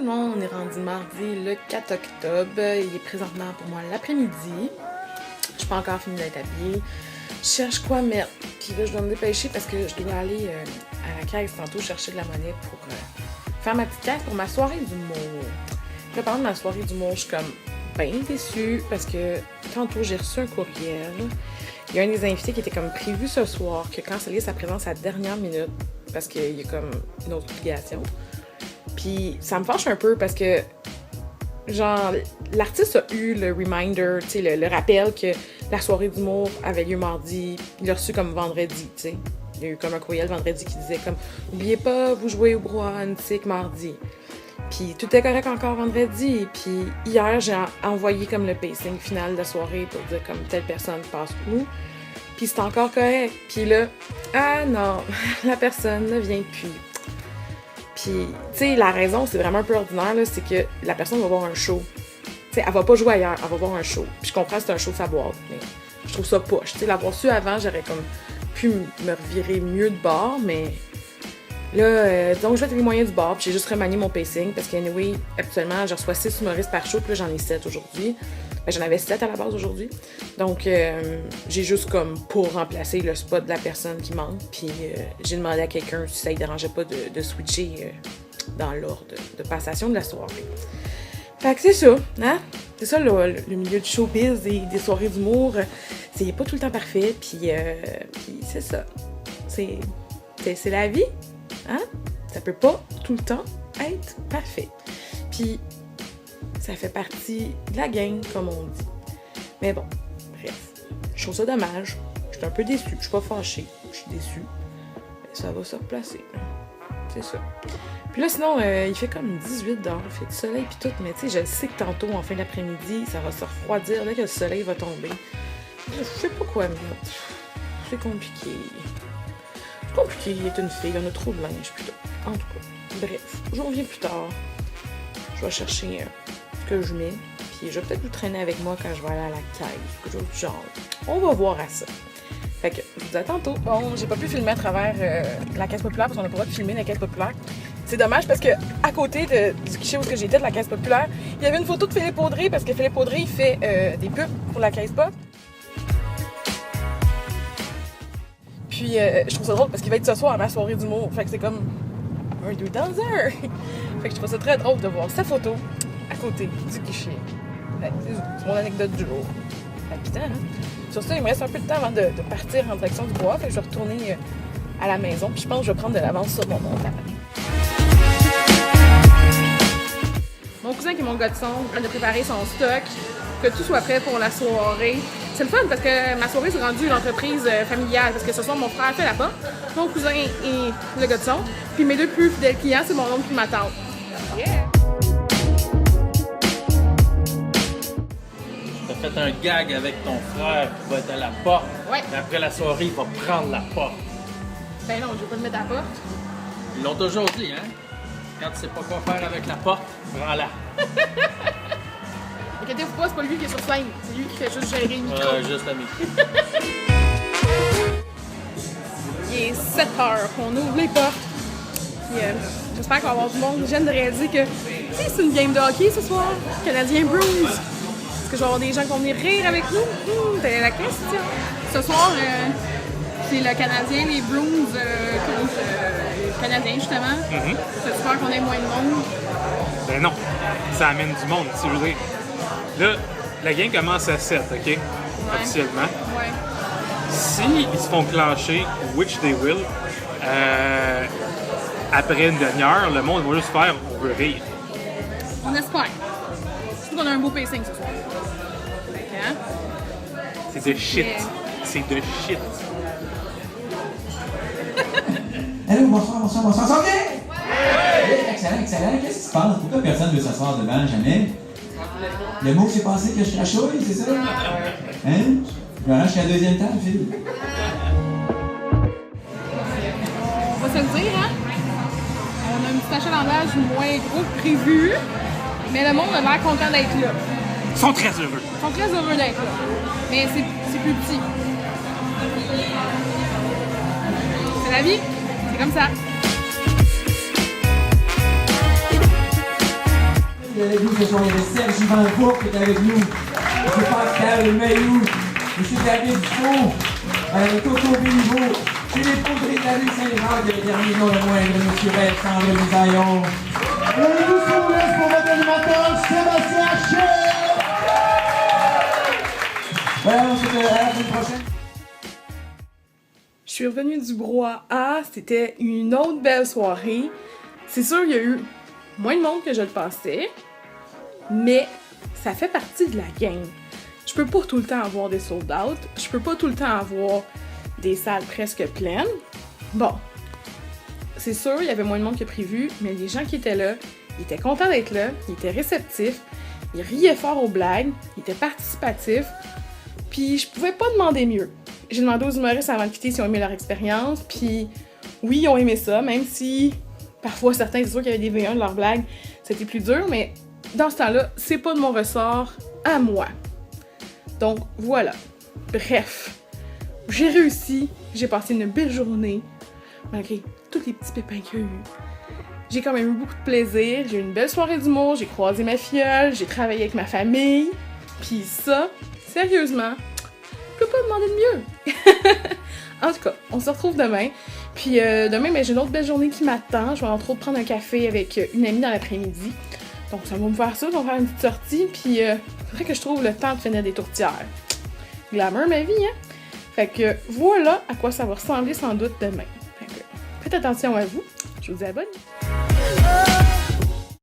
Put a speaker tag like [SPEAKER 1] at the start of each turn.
[SPEAKER 1] le monde, on est rendu mardi le 4 octobre. Il est présentement pour moi l'après-midi. Je suis pas encore fini d'être habillée. Je cherche quoi mettre. Puis là, je dois me dépêcher parce que je dois aller à la caisse tantôt chercher de la monnaie pour faire ma petite caisse pour ma soirée d'humour. Là, pendant ma soirée d'humour, je suis comme bien déçue parce que tantôt, j'ai reçu un courriel. Il y a un des invités qui était comme prévu ce soir, qui a cancellé sa présence à la dernière minute parce qu'il y a comme une autre obligation. Puis ça me fâche un peu parce que, genre, l'artiste a eu le reminder, tu sais, le rappel que la soirée d'humour avait lieu mardi. Il l'a reçu comme vendredi, tu sais. Il y a eu comme un courriel vendredi qui disait comme « N'oubliez pas, vous jouez au brouhaha antique mardi ». Puis tout est correct encore vendredi. Puis hier, j'ai envoyé comme le pacing final de la soirée pour dire comme telle personne passe où. Puis c'est encore correct. Puis là, ah non, la personne ne vient plus. Puis, tu sais, la raison, c'est vraiment un peu ordinaire, là, c'est que la personne va voir un show. Tu sais, elle va pas jouer ailleurs, elle va voir un show. Puis je comprends que c'est un show de sa boîte, mais je trouve ça poche. Tu sais, l'avoir su avant, j'aurais comme pu me revirer mieux de bord, mais là, donc je vais les moyens du bord, puis j'ai juste remanié mon pacing, parce qu'anyway, habituellement, je reçois 6 humoristes par show, puis là, j'en ai 7 aujourd'hui. Ben, j'en avais 7 à la base aujourd'hui. Donc, j'ai juste comme pour remplacer le spot de la personne qui manque. Puis, j'ai demandé à quelqu'un si ça ne dérangeait pas de switcher dans l'ordre de passation de la soirée. Fait que c'est ça, hein? C'est ça, le milieu du showbiz et des soirées d'humour. C'est pas tout le temps parfait. Puis c'est ça. C'est la vie, hein? Ça peut pas tout le temps être parfait. Puis, ça fait partie de la game, comme on dit. Mais bon, bref. Je trouve ça dommage. Je suis un peu déçue. Je suis pas fâchée. Je suis déçue. Mais ça va se replacer. C'est ça. Puis là, sinon, il fait comme 18 dehors. Il fait du soleil puis tout. Mais tu sais, je sais que tantôt, en fin d'après-midi, ça va se refroidir. Dès que le soleil va tomber. Je sais pas quoi mettre. C'est compliqué. C'est compliqué d'être une fille. On a trop de linge, plutôt. En tout cas. Bref. Je reviens plus tard. Je vais chercher que je mets, puis je vais peut-être vous traîner avec moi quand je vais aller à la caisse, quelque chose du genre. On va voir à ça. Fait que, je vous dis à tantôt. Bon, j'ai pas pu filmer à travers la caisse populaire, parce qu'on n'a pas le droit de filmer la caisse populaire. C'est dommage parce que à côté du guichet où j'étais de la caisse populaire, il y avait une photo de Philippe Audrey, parce que Philippe Audrey, il fait des pubs pour la caisse pop. Puis, je trouve ça drôle parce qu'il va être ce soir à ma soirée d'humour. Fait que c'est comme un deux dans un. Fait que je trouve ça très drôle de voir sa photo à côté du guichet. C'est mon anecdote du jour. Palpitant, hein? Sur ça, il me reste un peu de temps avant de partir en direction du bois. Fait que je vais retourner à la maison. Puis je pense que je vais prendre de l'avance sur mon montage. Mon cousin qui est mon gars de son, en train de préparer son stock, que tout soit prêt pour la soirée. C'est le fun parce que ma soirée s'est rendue une entreprise familiale. Parce que ce soir, mon frère fait la porte, mon cousin et le gars de son. Puis mes deux plus fidèles clients, c'est mon oncle et ma tante. Yeah!
[SPEAKER 2] T'as fait un gag avec ton frère qui va être à la porte.
[SPEAKER 1] Ouais.
[SPEAKER 2] Et après la soirée, il va prendre la porte.
[SPEAKER 1] Ben non, je vais pas le mettre à la porte.
[SPEAKER 2] Ils l'ont toujours dit, hein? Quand tu sais pas quoi faire avec la porte, prends-la.
[SPEAKER 1] Inquiétez-vous pas, c'est pas lui qui est sur scène. C'est lui qui fait juste gérer le micro.
[SPEAKER 2] Juste la micro.
[SPEAKER 1] Il est 7h qu'on ouvre les portes. Puis, j'espère qu'on va avoir du monde. Je viens de réaliser que c'est une game de hockey ce soir. Canadien Bruins. Est-ce que je vais avoir des gens qui vont venir rire avec nous? C'est la question. Ce soir, c'est le Canadien, les Bruins contre les Canadiens, justement. J'espère qu'on ait moins de monde.
[SPEAKER 3] Ben non, ça amène du monde, tu veux dire. Là, la game commence à 7, OK? Ouais. Officiellement.
[SPEAKER 1] Ouais.
[SPEAKER 3] Si ils se font clencher, which they will, après une demi-heure, le monde va juste faire « on veut rire ».
[SPEAKER 1] On espère. Surtout qu'on a un beau pacing ce soir. Hein?
[SPEAKER 3] C'est de shit. C'est de shit.
[SPEAKER 4] Allô, bonsoir, ça vient? Ouais! Excellent, excellent. Qu'est-ce qui se passe? Pourquoi personne ne veut s'asseoir devant, jamais? Le mot qui s'est passé que je crachouille, c'est ça? Hein? Je me range jusqu'à la deuxième table, Phil.
[SPEAKER 1] On va se le dire, hein? On a un petit achalandage moins gros que prévu, mais le monde a l'air content d'être là.
[SPEAKER 3] Ils sont très heureux.
[SPEAKER 1] Ils sont très heureux d'être là. Mais c'est plus petit. C'est la vie. C'est comme ça.
[SPEAKER 4] ce soir. Il y avait Serge Yvan Bourg qui est avec nous. M. Pascal Mayou. M. David Faux. Mme Coco Béliveau. Philippe Audrey de la rue Saint-Jacques. Et le dernier non le moindre, M. Alexandre Bisaillon.
[SPEAKER 5] Et nous sommes pour votre animateur, Sébastien Haché.
[SPEAKER 4] Voilà, on se dit à la semaine prochaine.
[SPEAKER 1] Je suis revenue du brouhaha, c'était une autre belle soirée. C'est sûr, il y a eu moins de monde que je le pensais, mais ça fait partie de la game. Je peux pas tout le temps avoir des sold out, je peux pas tout le temps avoir des salles presque pleines. Bon, c'est sûr, il y avait moins de monde que prévu, mais les gens qui étaient là, ils étaient contents d'être là, ils étaient réceptifs, ils riaient fort aux blagues, ils étaient participatifs, puis je pouvais pas demander mieux. J'ai demandé aux humoristes avant de quitter s'ils ont aimé leur expérience, puis oui, ils ont aimé ça, même si parfois certains, c'est sûr qu'il y avait des V1 de leurs blagues, c'était plus dur, mais dans ce temps-là, c'est pas de mon ressort à moi. Donc voilà. Bref, j'ai réussi, j'ai passé une belle journée, malgré tous les petits pépins qu'il y a eu. J'ai quand même eu beaucoup de plaisir, j'ai eu une belle soirée d'humour, j'ai croisé ma filleule, j'ai travaillé avec ma famille, puis ça, sérieusement, je peux pas demander de mieux. En tout cas, on se retrouve demain. Puis demain, j'ai une autre belle journée qui m'attend. Je vais entre autres prendre un café avec une amie dans l'après-midi. Donc ça va me faire ça, on va faire une petite sortie. Puis il faudrait que je trouve le temps de finir des tourtières. Glamour ma vie, hein? Fait que voilà à quoi ça va ressembler sans doute demain. Fait que faites attention à vous. Je vous dis à la bonne.